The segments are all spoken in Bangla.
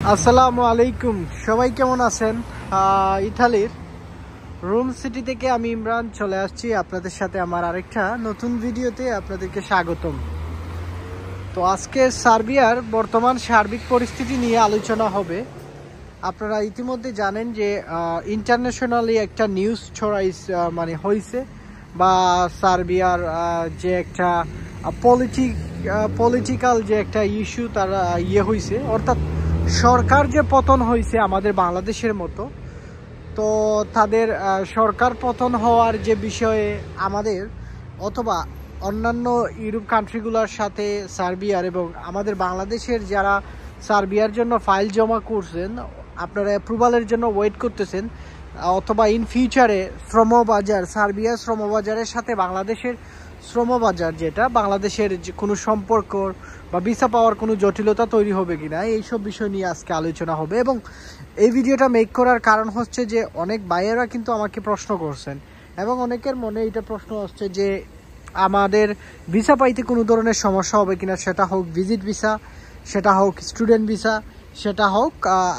আসসালামু আলাইকুম, সবাই কেমন আছেন? ইতালির রোম সিটি থেকে আমি ইমরান চলে আসছি আপনাদের সাথে আমার আরেকটা নতুন ভিডিওতে আপনাদেরকে স্বাগতম। তো আজকে সার্বিয়ার বর্তমান সার্বিক পরিস্থিতি নিয়ে আলোচনা হবে। আপনারা ইতিমধ্যে জানেন যে ইন্টারন্যাশনালি একটা নিউজ হয়েছে বা সার্বিয়ার যে একটা পলিটিক্যাল যে একটা ইস্যু তারা হয়েছে, অর্থাৎ সরকার যে পতন হয়েছে আমাদের বাংলাদেশের মতো। তো তাদের সরকার পতন হওয়ার যে বিষয়ে আমাদের অথবা অন্যান্য ইউরোপ কান্ট্রিগুলোর সাথে সার্বিয়ার এবং আমাদের বাংলাদেশের যারা সার্বিয়ার জন্য ফাইল জমা করছেন, আপনারা অ্যাপ্রুভালের জন্য ওয়েট করতেছেন, অথবা ইন ফিউচারে শ্রমবাজার সার্বিয়ার শ্রমবাজারের সাথে বাংলাদেশের শ্রমবাজার যেটা বাংলাদেশের যে কোনো সম্পর্ক বা ভিসা পাওয়ার কোনো জটিলতা তৈরি হবে কিনা, এইসব বিষয় নিয়ে আজকে আলোচনা হবে। এবং এই ভিডিওটা মেক করার কারণ হচ্ছে যে অনেক ভাইয়েরা কিন্তু আমাকে প্রশ্ন করছেন এবং অনেকের মনে এটা প্রশ্ন হচ্ছে যে আমাদের ভিসা পাইতে কোনো ধরনের সমস্যা হবে কিনা, সেটা হোক ভিজিট ভিসা, সেটা হোক স্টুডেন্ট ভিসা, সেটা হোক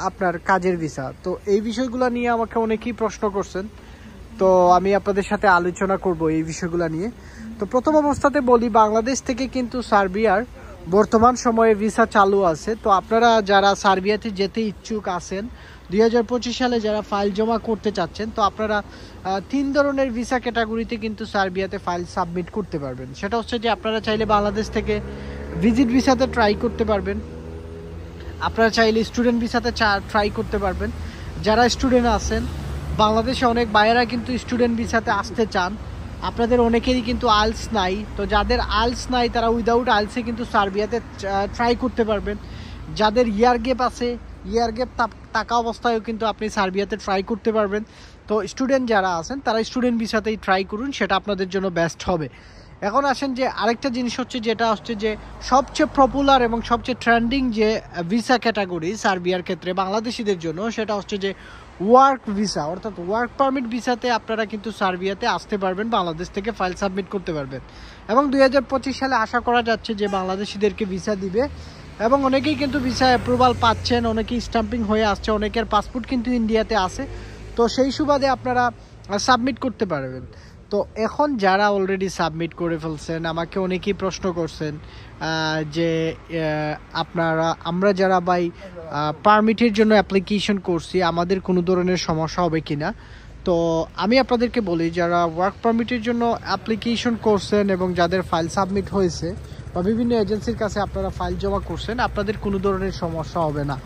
আপনার কাজের ভিসা। তো এই বিষয়গুলো নিয়ে আমাকে অনেকেই প্রশ্ন করছেন, তো আমি আপনাদের সাথে আলোচনা করব এই বিষয়গুলো নিয়ে। তো প্রথম অবস্থাতে বলি, বাংলাদেশ থেকে কিন্তু সার্বিয়ার বর্তমান সময়ে ভিসা চালু আছে। তো আপনারা যারা সার্বিয়াতে যেতে ইচ্ছুক আছেন 2025 সালে যারা ফাইল জমা করতে চাচ্ছেন, তো আপনারা 3 ধরনের ভিসা ক্যাটাগরিতে কিন্তু সার্বিয়াতে ফাইল সাবমিট করতে পারবেন। সেটা হচ্ছে যে আপনারা চাইলে বাংলাদেশ থেকে ভিজিট ভিসাতে ট্রাই করতে পারবেন, আপনারা চাইলে স্টুডেন্ট ভিসাতে ট্রাই করতে পারবেন। যারা স্টুডেন্ট আছেন বাংলাদেশে, অনেক বাইরেরা কিন্তু স্টুডেন্ট ভিসাতে আসতে চান, আপনাদের অনেকেরই কিন্তু আইলস নাই। তো যাদের আইলস নাই তারা উইদাউট আইলসে কিন্তু সার্বিয়াতে ট্রাই করতে পারবেন। যাদের ইয়ার গ্যাপ আছে, ইয়ার গ্যাপ থাকা অবস্থায়ও কিন্তু আপনি সার্বিয়াতে ট্রাই করতে পারবেন। তো স্টুডেন্ট যারা আছেন তারা স্টুডেন্ট ভিসাতেই ট্রাই করুন, সেটা আপনাদের জন্য বেস্ট হবে। এখন আসেন যে আরেকটা জিনিস হচ্ছে, যেটা হচ্ছে যে সবচেয়ে পপুলার এবং সবচেয়ে ট্রেন্ডিং যে ভিসা ক্যাটাগরি সার্বিয়ার ক্ষেত্রে বাংলাদেশিদের জন্য, সেটা হচ্ছে যে ওয়ার্ক ভিসা, অর্থাৎ ওয়ার্ক পারমিট ভিসাতে আপনারা কিন্তু সার্বিয়াতে আসতে পারবেন, বাংলাদেশ থেকে ফাইল সাবমিট করতে পারবেন। এবং 2025 সালে আশা করা যাচ্ছে যে বাংলাদেশিদেরকে ভিসা দিবে এবং অনেকেই কিন্তু ভিসা অ্যাপ্রুভাল পাচ্ছেন, অনেকেই স্ট্যাম্পিং হয়ে আসছে, অনেকের পাসপোর্ট কিন্তু ইন্ডিয়াতে আছে। তো সেই সুবাদে আপনারা সাবমিট করতে পারবেন। তো এখন যারা অলরেডি সাবমিট করে ফেলছেন, আমাকে অনেকেই প্রশ্ন করছেন যে আমরা যারা পারমিটের জন্য অ্যাপ্লিকেশন করছি আমাদের কোনো ধরনের সমস্যা হবে কিনা। তো আমি আপনাদেরকে বলি, যারা ওয়ার্ক পারমিটের জন্য অ্যাপ্লিকেশন করছেন এবং যাদের ফাইল সাবমিট হয়েছে বা বিভিন্ন এজেন্সির কাছে আপনারা ফাইল জমা করছেন, আপনাদের কোনো ধরনের সমস্যা হবে না।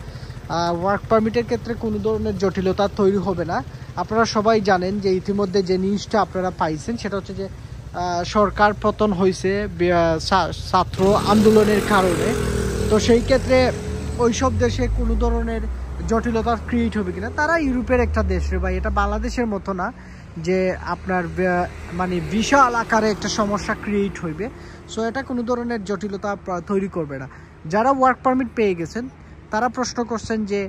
ওয়ার্ক পারমিটের ক্ষেত্রে কোনো ধরনের জটিলতা তৈরি হবে না। আপনারা সবাই জানেন যে ইতিমধ্যে যে নিউজটা আপনারা পাইছেন, সেটা হচ্ছে যে সরকার পতন হয়েছে ছাত্র আন্দোলনের কারণে। তো সেই ক্ষেত্রে ওইসব দেশে কোনো ধরনের জটিলতা ক্রিয়েট হবে কিনা, তারা ইউরোপের একটা দেশ রে ভাই, এটা বাংলাদেশের মতো না যে আপনার বিশাল আকারে একটা সমস্যা ক্রিয়েট হইবে। সো এটা কোনো ধরনের জটিলতা তৈরি করবে না। যারা ওয়ার্ক পারমিট পেয়ে গেছেন তারা প্রশ্ন করছেন যে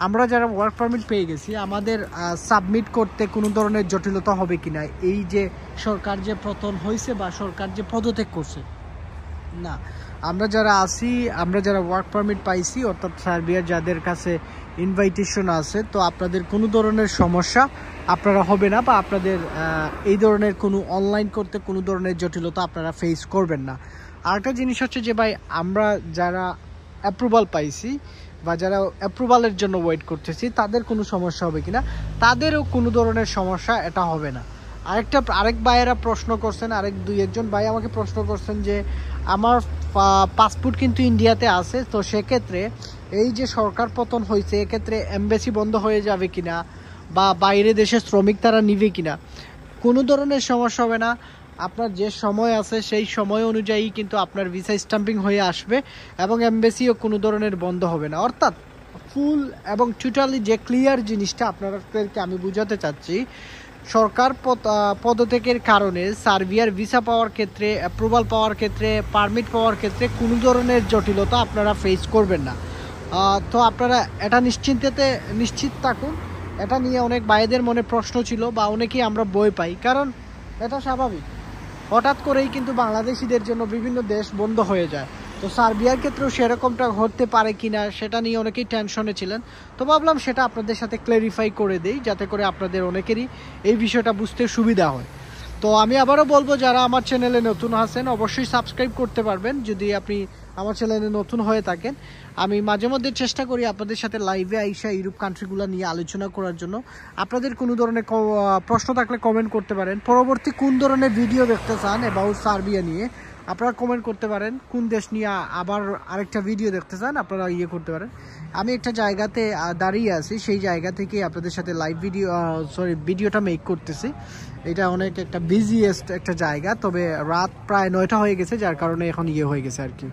আমরা যারা ওয়ার্ক পারমিট পেয়ে গেছি আমাদের সাবমিট করতে কোনো ধরনের জটিলতা হবে কিনা, এই যে সরকার যে পতন হয়েছে বা সরকার যে পদত্যাগ করছে। না, আমরা যারা ওয়ার্ক পারমিট পাইছি, অর্থাৎ সার্বিয়ার যাদের কাছে ইনভাইটেশন আছে, তো আপনাদের কোনো ধরনের সমস্যা আপনারা হবে না বা আপনাদের এই ধরনের কোনো অনলাইন করতে কোনো ধরনের জটিলতা আপনারা ফেস করবেন না। আরেকটা জিনিস হচ্ছে যে ভাই, আমরা যারা অ্যাপ্রুভাল পাইছি বা যারা অ্যাপ্রুভালের জন্য ওয়েট করতেছি তাদের কোনো সমস্যা হবে কিনা, তাদেরও কোনো ধরনের সমস্যা এটা হবে না। আরেক ভাইয়েরা প্রশ্ন করছেন, একজন ভাই আমাকে প্রশ্ন করছেন যে আমার পাসপোর্ট কিন্তু ইন্ডিয়াতে আছে, তো সেক্ষেত্রে এই যে সরকার পতন হয়েছে এক্ষেত্রে এমবাসি বন্ধ হয়ে যাবে কিনা বা বাইরে দেশে শ্রমিক তারা নিবে কিনা। কোনো ধরনের সমস্যা হবে না। আপনার যে সময় আছে সেই সময় অনুযায়ী কিন্তু আপনার ভিসা স্ট্যাম্পিং হয়ে আসবে এবং এমবাসিও কোনো ধরনের বন্ধ হবে না। অর্থাৎ ফুল এবং টোটালি যে ক্লিয়ার জিনিসটা আপনাদেরকে আমি বুঝাতে চাচ্ছি, সরকার পদত্যাগের কারণে সার্বিয়ার ভিসা পাওয়ার ক্ষেত্রে, অ্যাপ্রুভাল পাওয়ার ক্ষেত্রে, পারমিট পাওয়ার ক্ষেত্রে কোনো ধরনের জটিলতা আপনারা ফেস করবেন না। তো আপনারা এটা নিশ্চিত থাকুন। এটা নিয়ে অনেক ভাইদের মনে প্রশ্ন ছিল বা অনেকেই আমরা ভয় পাই, কারণ এটা স্বাভাবিক, হঠাৎ করেই কিন্তু বাংলাদেশিদের জন্য বিভিন্ন দেশ বন্ধ হয়ে যায়। তো সার্বিয়ার ক্ষেত্রেও সেরকমটা হতে পারে কিনা সেটা নিয়ে অনেকেই টেনশনে ছিলেন। তো ভাবলাম সেটা আপনাদের সাথে ক্ল্যারিফাই করে দেই, যাতে করে আপনাদের অনেকেরই এই বিষয়টা বুঝতে সুবিধা হয়। তো আমি আবারও বলবো, যারা আমার চ্যানেলে নতুন আছেন অবশ্যই সাবস্ক্রাইব করতে পারবেন যদি আপনি আমার চ্যানেলে নতুন হয়ে থাকেন। আমি মাঝে মধ্যে চেষ্টা করি আপনাদের সাথে লাইভে আইসা ইউরোপ কান্ট্রিগুলো নিয়ে আলোচনা করার জন্য। আপনাদের কোনো ধরনের প্রশ্ন থাকলে কমেন্ট করতে পারেন। পরবর্তী কোন ধরনের ভিডিও দেখতে চান অ্যাবাউট সার্বিয়া নিয়ে আপনারা কমেন্ট করতে পারেন। কোন দেশ নিয়ে আবার আরেকটা ভিডিও দেখতে চান আপনারা করতে পারেন। আমি একটা জায়গাতে দাঁড়িয়ে আছি, সেই জায়গা থেকে আপনাদের সাথে লাইভ ভিডিওটা মেক করতেছি। এটা অনেক একটা বিজিয়েস্ট একটা জায়গা, তবে রাত প্রায় 9টা হয়ে গেছে, যার কারণে এখন হয়ে গেছে আর কি।